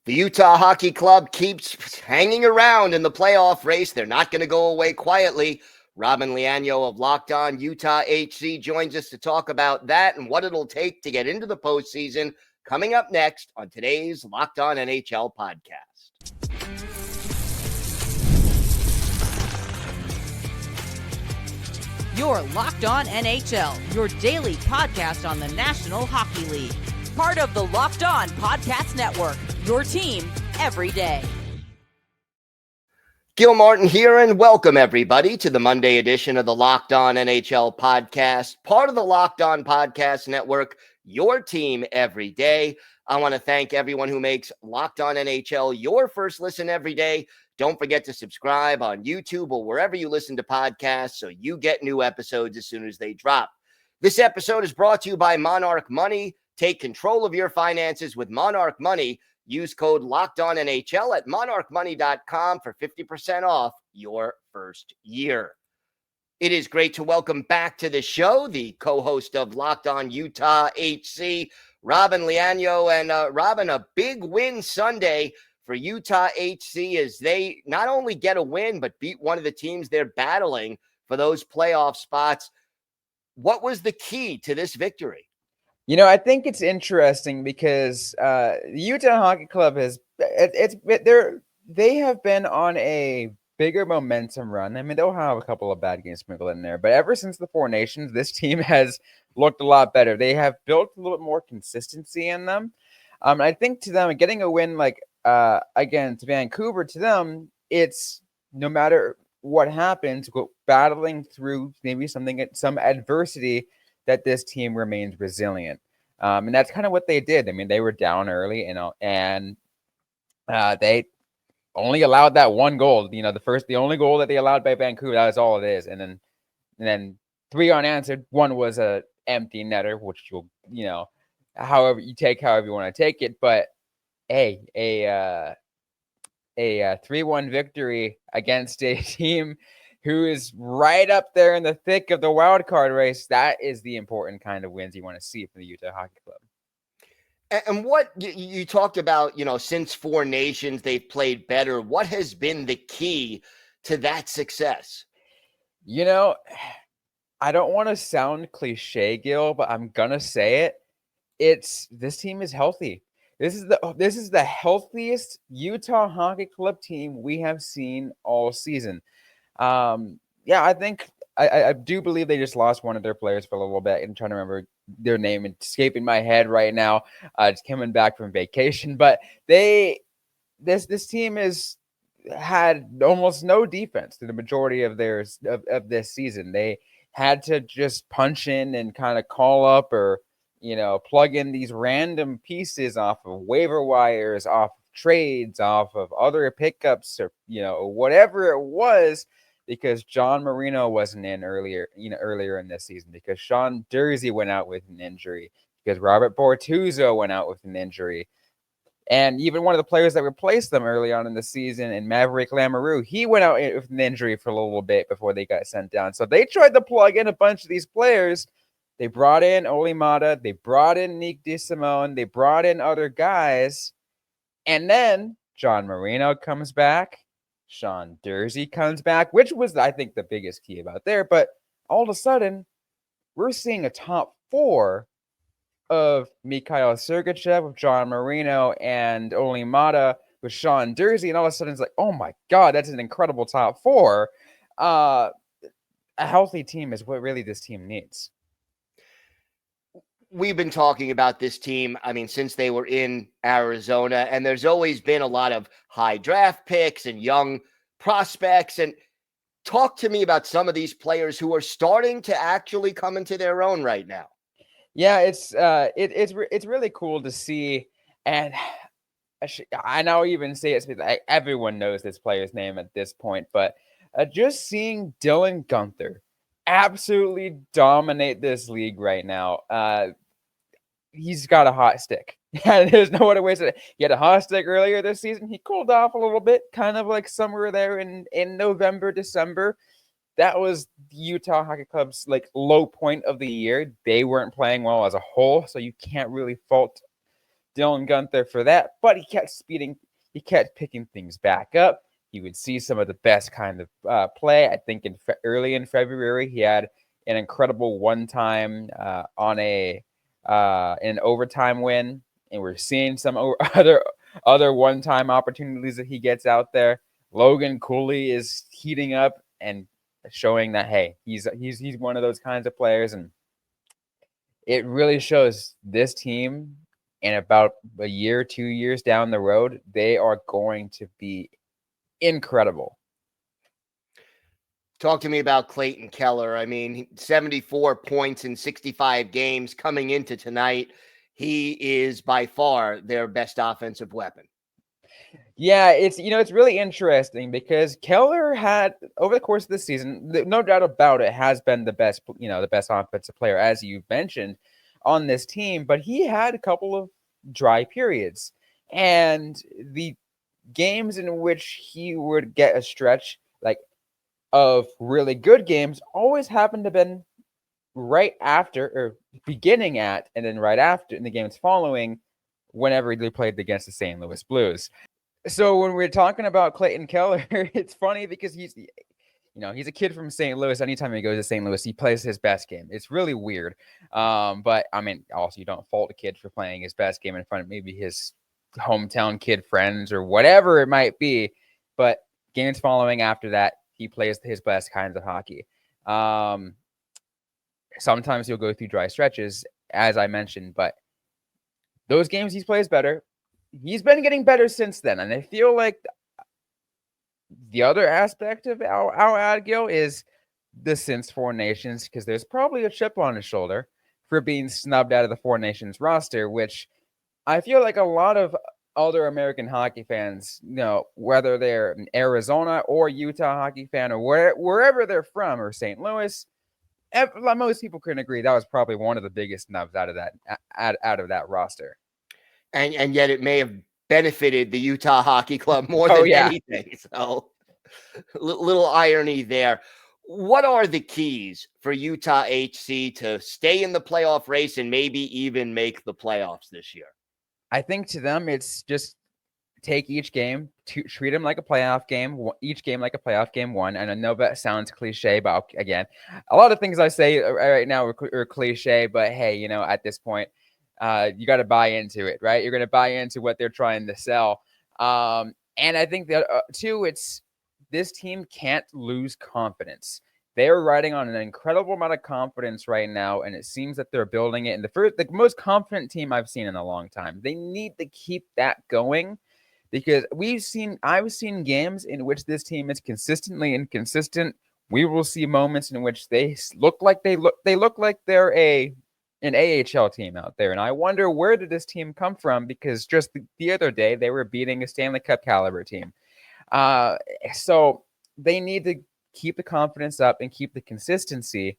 The Utah Hockey Club keeps hanging around in the playoff race. They're not going to go away quietly. Robyn Leano of Locked On Utah HC joins us to talk about that and what it'll take to get into the postseason. Coming up next on today's Locked On NHL podcast. You're Locked On NHL, your daily podcast on the National Hockey League. Part of the Locked On Podcast Network, your team every day. Gil Martin here, and welcome everybody to the Monday edition of the Locked On NHL podcast, part of the Locked On Podcast Network, your team every day. I want to thank everyone who makes Locked On NHL your first listen every day. Don't forget to subscribe on YouTube or wherever you listen to podcasts so you get new episodes as soon as they drop. This episode is brought to you by Monarch Money. Take control of your finances with Monarch Money. Use code LOCKEDONNHL at monarchmoney.com for 50% off your first year. It is great to welcome back to the show the co-host of Locked On Utah HC, Robyn Leano. And Robyn, a big win Sunday for Utah HC as they not only get a win, but beat one of the teams they're battling for those playoff spots. What was the key to this victory? You know, I think it's interesting because the Utah Hockey Club they have been on a bigger momentum run. I mean, they'll have a couple of bad games sprinkled in there, but ever since the Four Nations, this team has looked a lot better. They have built a little bit more consistency in them. I think to them, getting a win like against Vancouver, to them, it's no matter what happens, battling through maybe some adversity, that this team remains resilient. And that's kind of what they did. I mean, they were down early, and they only allowed that one goal. You know, the only goal that they allowed by Vancouver, that is all it is. And then three unanswered. One was a empty netter, which however you want to take it. But hey, a 3-1 victory against a team who is right up there in the thick of the wild card race. That is the important kind of wins you want to see from the Utah Hockey Club. And what you talked about, since Four Nations, they've played better. What has been the key to that success? I don't want to sound cliche, Gil, but I'm going to say it. This team is healthy. This is the healthiest Utah Hockey Club team we have seen all season. I think I do believe they just lost one of their players for a little bit. I'm trying to remember their name. It's escaping my head right now. Just coming back from vacation, but this team has had almost no defense through the majority of this season. They had to just punch in and kind of call up or plug in these random pieces off of waiver wires, off of trades, off of other pickups, or whatever it was. Because John Marino wasn't in earlier in this season, because Sean Durzi went out with an injury, because Robert Bortuzzo went out with an injury. And even one of the players that replaced them early on in the season, and Maverick Lamoureux, he went out with an injury for a little bit before they got sent down. So they tried to plug in a bunch of these players. They brought in Oli Mata, they brought in Nick DeSimone, they brought in other guys. And then John Marino comes back. Sean Durzi comes back, which was, I think, the biggest key about there. But all of a sudden, we're seeing a top four of Mikhail Sergachev with John Marino and Oli Mata with Sean Durzi. And all of a sudden, it's like, oh my God, that's an incredible top four. A healthy team is what really this team needs. We've been talking about this team, since they were in Arizona, and there's always been a lot of high draft picks and young prospects. And talk to me about some of these players who are starting to actually come into their own right now. Yeah, it's really cool to see. And I now even say it, like everyone knows this player's name at this point, but just seeing Dylan Guenther absolutely dominate this league right now. He's got a hot stick. There's no other way to say it. He had a hot stick earlier this season. He cooled off a little bit, kind of like somewhere there in November, December. That was the Utah Hockey Club's low point of the year. They weren't playing well as a whole, so you can't really fault Dylan Gunther for that, but he kept picking things back up. You would see some of the best kind of play. I think early in February, he had an incredible one-time on an overtime win, and we're seeing some other one-time opportunities that he gets out there. Logan Cooley is heating up and showing that, hey, he's one of those kinds of players, and it really shows this team in about a year, 2 years down the road, they are going to be incredible. Talk to me about Clayton Keller. I mean, 74 points in 65 games coming into tonight. He is by far their best offensive weapon. Yeah, it's really interesting because Keller had, over the course of the season, no doubt about it, has been the best offensive player, as you mentioned, on this team, but he had a couple of dry periods. And the games in which he would get a stretch of really good games always happened to have been right after, or beginning at, and then right after in the games following, whenever they played against the St. Louis Blues. So when we're talking about Clayton Keller, it's funny because he's a kid from St. Louis. Anytime he goes to St. Louis, he plays his best game. It's really weird. But I mean, also you don't fault a kid for playing his best game in front of maybe his hometown kid friends or whatever it might be. But games following after that, he plays his best kinds of hockey. Sometimes he'll go through dry stretches, as I mentioned, but those games he plays better. He's been getting better since then, and I feel like the other aspect of our ad, Gil, is the since Four Nations, because there's probably a chip on his shoulder for being snubbed out of the Four Nations roster, which I feel like a lot of other American hockey fans, whether they're an Arizona or Utah hockey fan or wherever they're from, or St. Louis, most people can agree that was probably one of the biggest snubs out of that roster. And yet it may have benefited the Utah Hockey Club more than anything. So little irony there. What are the keys for Utah HC to stay in the playoff race and maybe even make the playoffs this year? I think to them, it's just take each game, treat them like a playoff game, each game like a playoff game one. And I know that sounds cliche, but again, a lot of things I say right now are cliche, but hey, at this point, you got to buy into it, right? You're going to buy into what they're trying to sell. And I think that too, this team can't lose confidence. They're riding on an incredible amount of confidence right now, and it seems that they're building it. And the most confident team I've seen in a long time. They need to keep that going because I've seen games in which this team is consistently inconsistent. We will see moments in which they look like they're an AHL team out there. And I wonder, where did this team come from? Because just the other day, they were beating a Stanley Cup caliber team. So they need to keep the confidence up and keep the consistency,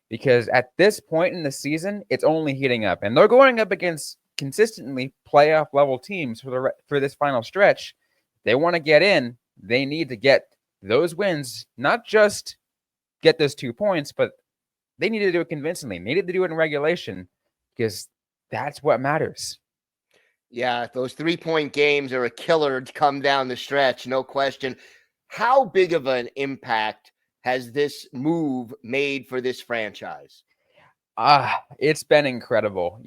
because at this point in the season, it's only heating up. And they're going up against consistently playoff level teams for this final stretch. They want to get in. They need to get those wins, not just get those 2 points, but they need to do it convincingly. They needed to do it in regulation, because that's what matters. Yeah, those 3-point games are a killer to come down the stretch, no question. How big of an impact has this move made for this franchise? It's been incredible.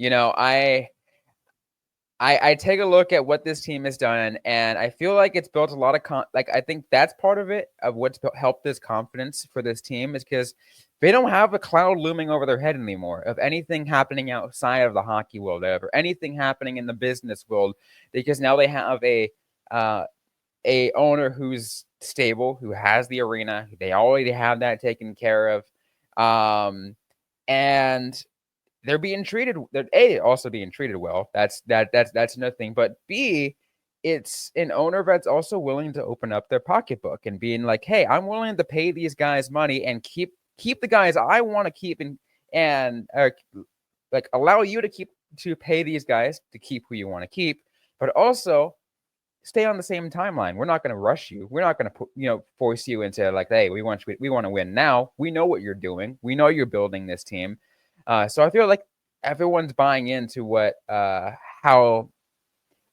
I take a look at what this team has done, and I feel like it's built a lot of I think that's part of it, of what's helped this confidence for this team, is because they don't have a cloud looming over their head anymore of anything happening outside of the hockey world, or anything happening in the business world, because now they have a owner who's stable, who has the arena. They already have that taken care of, and they're being treated. They're also being treated well. That's another thing. But B, it's an owner that's also willing to open up their pocketbook and being like, hey, I'm willing to pay these guys money and keep the guys I want to keep, and allow you to pay these guys to keep who you want to keep, but also stay on the same timeline. We're not going to rush you. We're not going to force you into hey, we want to win now. We know what you're doing. We know you're building this team. So I feel like everyone's buying into how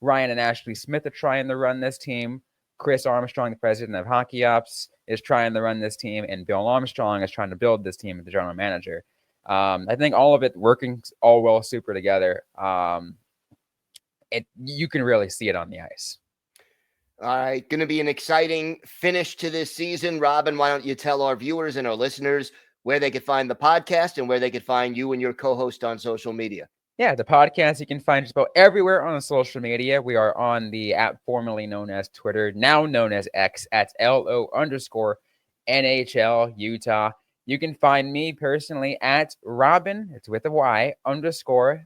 Ryan and Ashley Smith are trying to run this team. Chris Armstrong, the president of Hockey Ops, is trying to run this team, and Bill Armstrong is trying to build this team as the general manager. I think all of it working all well super together. You can really see it on the ice. All right, going to be an exciting finish to this season. Robyn, why don't you tell our viewers and our listeners where they could find the podcast and where they could find you and your co-host on social media? Yeah, the podcast you can find just about everywhere on social media. We are on the app formerly known as Twitter, now known as X, at LO_NHL Utah. You can find me personally at Robyn, it's with a Y, _LEANO.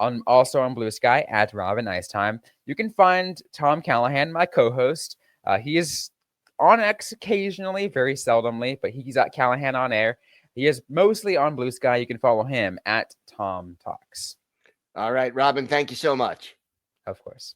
I'm also on Blue Sky at Robyn Nice Time. You can find Tom Callahan, my co-host. He is on X occasionally, very seldomly, but he's at Callahan on air. He is mostly on Blue Sky. You can follow him at Tom Talks. All right, Robyn, thank you so much. Of course.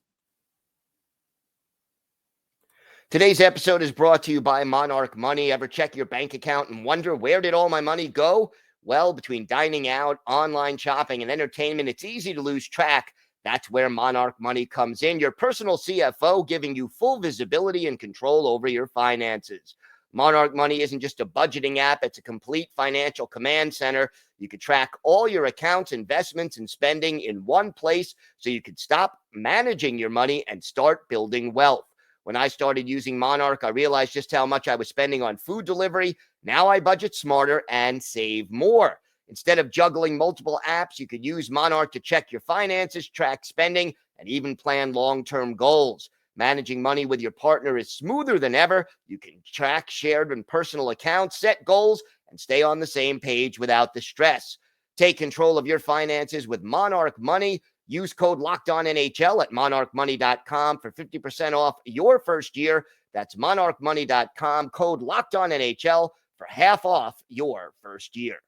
Today's episode is brought to you by Monarch Money. Ever check your bank account and wonder, where did all my money go? Well, between dining out, online shopping, and entertainment, it's easy to lose track. That's where Monarch Money comes in, your personal CFO, giving you full visibility and control over your finances. Monarch Money isn't just a budgeting app, it's a complete financial command center. You can track all your accounts, investments, and spending in one place so you can stop managing your money and start building wealth. When I started using Monarch, I realized just how much I was spending on food delivery. Now I budget smarter and save more. Instead of juggling multiple apps, you could use Monarch to check your finances, track spending, and even plan long-term goals. Managing money with your partner is smoother than ever. You can track shared and personal accounts, set goals, and stay on the same page without the stress. Take control of your finances with Monarch Money. Use code LOCKEDONNHL at monarchmoney.com for 50% off your first year. That's monarchmoney.com, code LOCKEDONNHL for half off your first year.